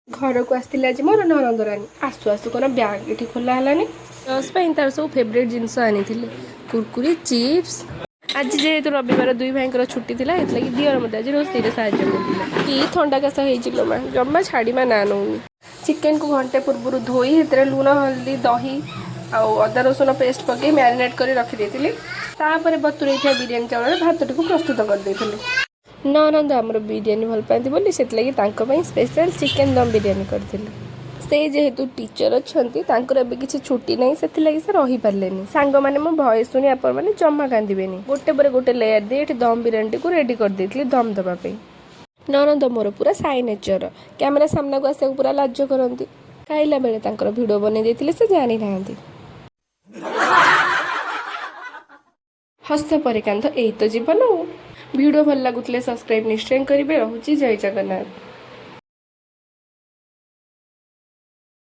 घर को आसती आज मोर ननंदरानी आसु आसु कौन ब्याग ये खोला है जस तार सब फेवरेट जिनस आनी कुरकुरी चिप्स आज जेहेतु रविवार दुई भाई छुट्टी थी लगी दियर मत आज रोषे साहय कि थंडा काश हो माँ जमा छाड़ा ना नौनी चिकेन को घंटे पूर्व धोई लुण हल्दी दही आउ अदा रसुण पेस्ट पकई मैरिनेट कर रखी तापर बतुरे बिरियानी चाउल भात टी प्रस्तुत कर ननंद आमर बिरियानी भल पाती बोली से स्पेशल चिकेन दम बिरियानी करथिलु से जेहेतु टीचर अच्छा एवं किसी छुट्टी नहीं से रही पारे सांग मैंने मो भॉइस शुणी आप जमा कांदे गोटे पर गोटे लेयर दे दम बिरियानी को रेडी कर देती दम दवाई ननंद मोर पूरा साई नेचर कैमेरा सामना को आसा पूरा लाज करती खाइला बेले भिडियो बन देते से जानी ना हस्त पर कांध यही तो जीवन वीडियो भल लगुले सब्सक्राइब निश्चय करेंगे। रोची जय जगन्नाथ।